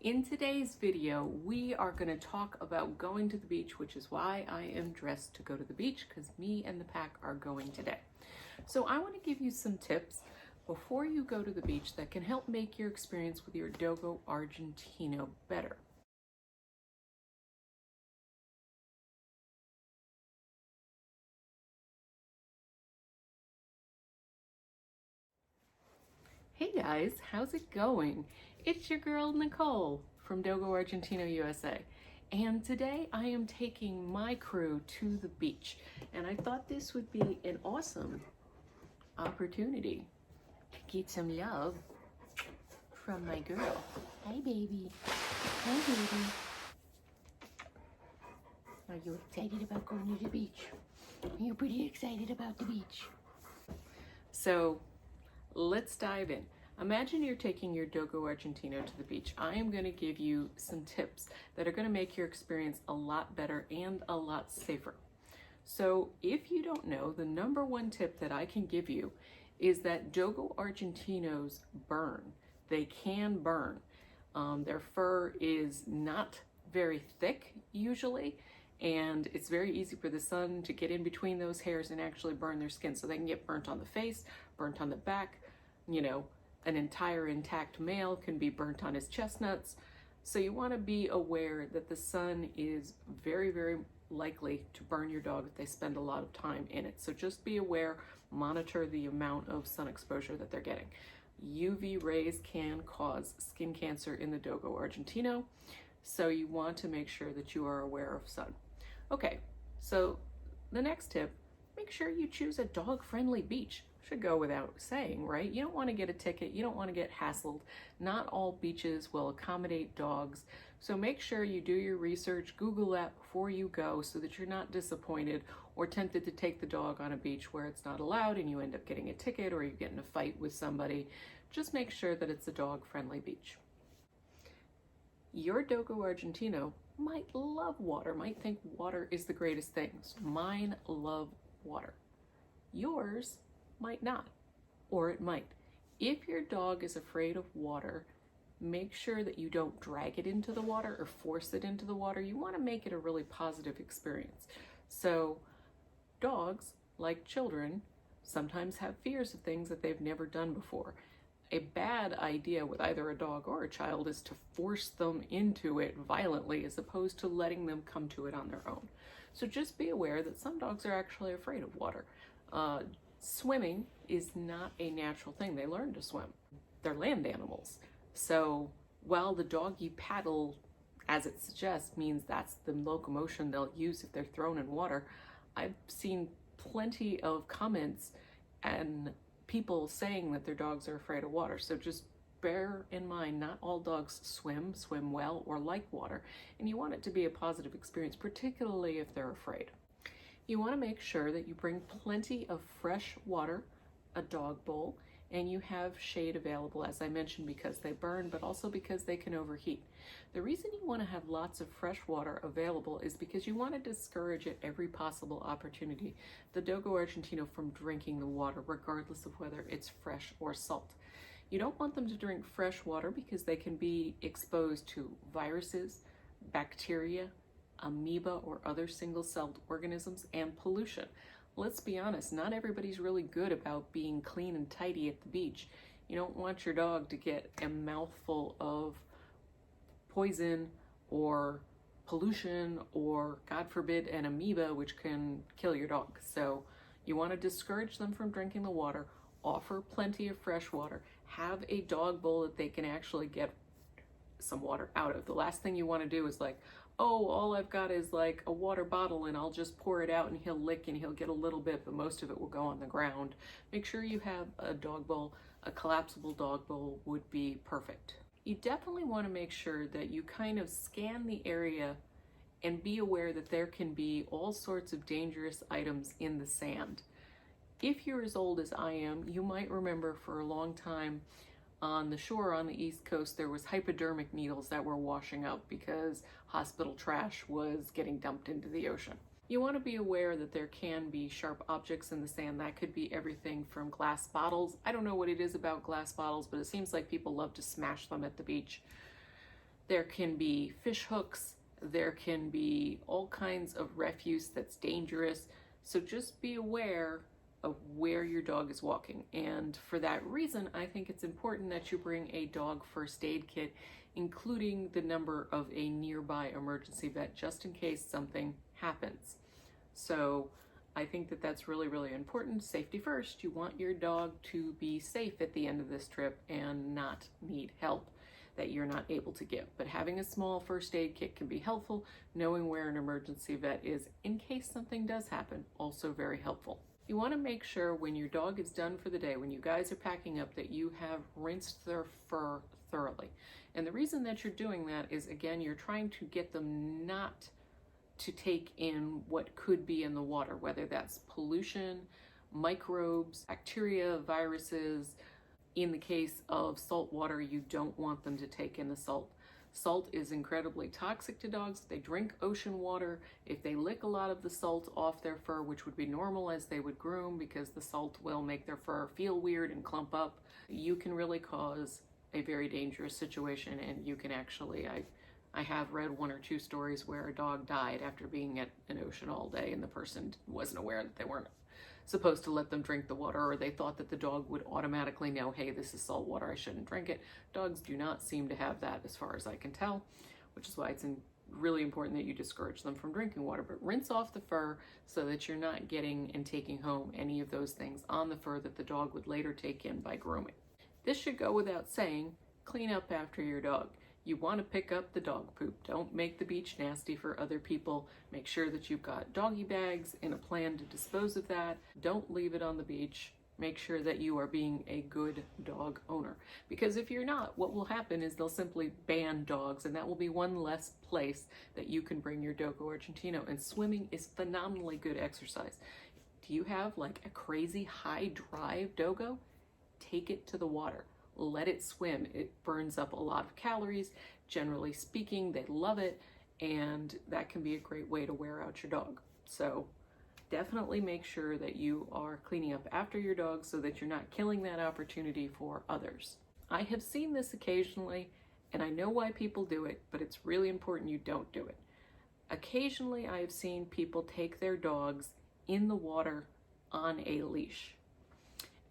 In today's video, we are going to talk about going to the beach, which is why I am dressed to go to the beach, because me and the pack are going today. So I want to give you some tips before you go to the beach that can help make your experience with your Dogo Argentino better. Hey guys, how's it going? It's your girl Nicole from Dogo Argentino USA. And today I am taking my crew to the beach. And I thought this would be an awesome opportunity to get some love from my girl. Hi baby. Hi baby. Are you excited about going to the beach? Are you pretty excited about the beach? So let's dive in. Imagine you're taking your Dogo Argentino to the beach. I am going to give you some tips that are going to make your experience a lot better and a lot safer. So if you don't know, the number one tip that I can give you is that Dogo Argentinos burn. They can burn. Their fur is not very thick usually, and it's very easy for the sun to get in between those hairs and actually burn their skin. So they can get burnt on the face, burnt on the back, an entire intact male can be burnt on his chestnuts. So you want to be aware that the sun is very, very likely to burn your dog if they spend a lot of time in it. So just be aware, monitor the amount of sun exposure that they're getting. UV rays can cause skin cancer in the Dogo Argentino, so you want to make sure that you are aware of sun. Okay, so the next tip, make sure you choose a dog-friendly beach. Should go without saying, right? You don't want to get a ticket. You don't want to get hassled. Not all beaches will accommodate dogs. So make sure you do your research, Google that before you go so that you're not disappointed or tempted to take the dog on a beach where it's not allowed and you end up getting a ticket or you get in a fight with somebody. Just make sure that it's a dog-friendly beach. Your Dogo Argentino might love water, might think water is the greatest thing. Mine love water. Yours might not, or it might. If your dog is afraid of water, make sure that you don't drag it into the water or force it into the water. You want to make it a really positive experience. So dogs, like children, sometimes have fears of things that they've never done before. A bad idea with either a dog or a child is to force them into it violently as opposed to letting them come to it on their own. So just be aware that some dogs are actually afraid of water. Swimming is not a natural thing. They learn to swim. They're land animals. So while the doggy paddle, as it suggests, means that's the locomotion they'll use if they're thrown in water, I've seen plenty of comments and people saying that their dogs are afraid of water. So just bear in mind, not all dogs swim well, or like water. And you want it to be a positive experience, particularly if they're afraid. You want to make sure that you bring plenty of fresh water, a dog bowl, and you have shade available, as I mentioned, because they burn, but also because they can overheat. The reason you want to have lots of fresh water available is because you want to discourage at every possible opportunity the Dogo Argentino from drinking the water, regardless of whether it's fresh or salt. You don't want them to drink fresh water because they can be exposed to viruses, bacteria, amoeba, or other single-celled organisms, and pollution. Let's be honest, not everybody's really good about being clean and tidy at the beach. You don't want your dog to get a mouthful of poison or pollution or, God forbid, an amoeba, which can kill your dog. So you want to discourage them from drinking the water, offer plenty of fresh water, have a dog bowl that they can actually get some water out of. The last thing you want to do is like, oh, all I've got is like a water bottle and I'll just pour it out and he'll lick and he'll get a little bit, but most of it will go on the ground. Make sure you have a dog bowl. A collapsible dog bowl would be perfect. You definitely want to make sure that you kind of scan the area and be aware that there can be all sorts of dangerous items in the sand. If you're as old as I am, you might remember for a long time on the shore on the East Coast, there was hypodermic needles that were washing up because hospital trash was getting dumped into the ocean. You want to be aware that there can be sharp objects in the sand. That could be everything from glass bottles. I don't know what it is about glass bottles, but it seems like people love to smash them at the beach. There can be fish hooks, there can be all kinds of refuse that's dangerous. So just be aware of where your dog is walking. And for that reason, I think it's important that you bring a dog first aid kit, including the number of a nearby emergency vet, just in case something happens. So I think that that's really, really important. Safety first. You want your dog to be safe at the end of this trip and not need help that you're not able to give. But having a small first aid kit can be helpful. Knowing where an emergency vet is in case something does happen, also very helpful. You want to make sure when your dog is done for the day, when you guys are packing up, that you have rinsed their fur thoroughly. And the reason that you're doing that is, again, you're trying to get them not to take in what could be in the water, whether that's pollution, microbes, bacteria, viruses. In the case of salt water, you don't want them to take in the salt. Salt is incredibly toxic to dogs. If they drink ocean water, if they lick a lot of the salt off their fur, which would be normal as they would groom, because the salt will make their fur feel weird and clump up, you can really cause a very dangerous situation. And you can actually, I have read 1 or 2 stories where a dog died after being at an ocean all day and the person wasn't aware that they weren't supposed to let them drink the water, or they thought that the dog would automatically know, hey, this is salt water, I shouldn't drink it. Dogs do not seem to have that as far as I can tell, which is why it's really important that you discourage them from drinking water. But rinse off the fur so that you're not getting and taking home any of those things on the fur that the dog would later take in by grooming. This should go without saying, clean up after your dog. You want to pick up the dog poop. Don't make the beach nasty for other people. Make sure that you've got doggy bags and a plan to dispose of that. Don't leave it on the beach. Make sure that you are being a good dog owner. Because if you're not, what will happen is they'll simply ban dogs, and that will be one less place that you can bring your Dogo Argentino. And swimming is phenomenally good exercise. Do you have like a crazy high drive Dogo? Take it to the water. Let it swim. It burns up a lot of calories. Generally speaking, they love it, and that can be a great way to wear out your dog. So definitely make sure that you are cleaning up after your dog so that you're not killing that opportunity for others. I have seen this occasionally, and I know why people do it, but it's really important you don't do it. Occasionally, I have seen people take their dogs in the water on a leash.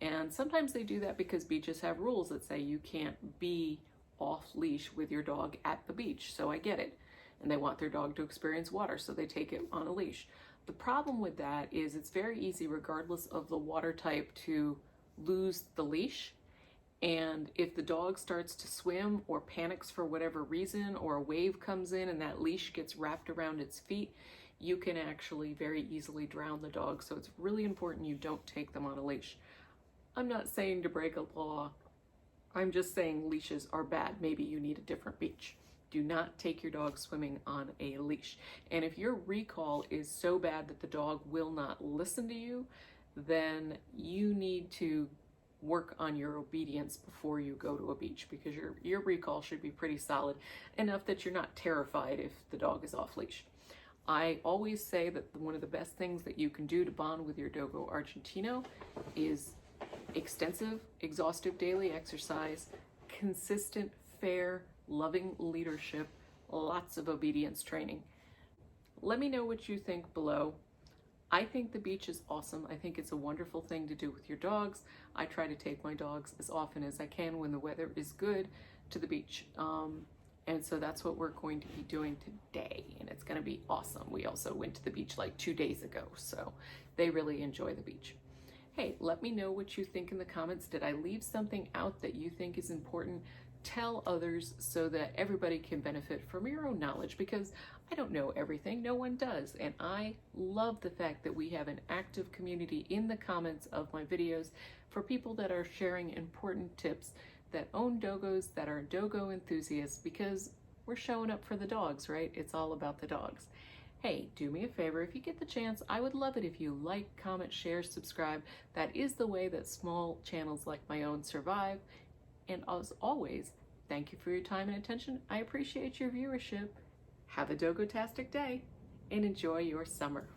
And sometimes they do that because beaches have rules that say you can't be off leash with your dog at the beach. So I get it. And they want their dog to experience water, so they take it on a leash. The problem with that is it's very easy, regardless of the water type, to lose the leash. And if the dog starts to swim or panics for whatever reason, or a wave comes in and that leash gets wrapped around its feet, you can actually very easily drown the dog. So it's really important you don't take them on a leash. I'm not saying to break a law. I'm just saying leashes are bad. Maybe you need a different beach. Do not take your dog swimming on a leash. And if your recall is so bad that the dog will not listen to you, then you need to work on your obedience before you go to a beach, because your recall should be pretty solid, enough that you're not terrified if the dog is off leash. I always say that one of the best things that you can do to bond with your Dogo Argentino is extensive, exhaustive daily exercise, consistent, fair, loving leadership, lots of obedience training. Let me know what you think below. I think the beach is awesome. I think it's a wonderful thing to do with your dogs. I try to take my dogs as often as I can when the weather is good to the beach. And so that's what we're going to be doing today, and it's going to be awesome. We also went to the beach like 2 days ago, so they really enjoy the beach. Hey, let me know what you think in the comments. Did I leave something out that you think is important? Tell others so that everybody can benefit from your own knowledge, because I don't know everything. No one does. And I love the fact that we have an active community in the comments of my videos for people that are sharing important tips, that own dogos, that are dogo enthusiasts, because we're showing up for the dogs, right? It's all about the dogs. Hey, do me a favor, if you get the chance, I would love it if you like, comment, share, subscribe. That is the way that small channels like my own survive. And as always, thank you for your time and attention. I appreciate your viewership. Have a dogo-tastic day and enjoy your summer.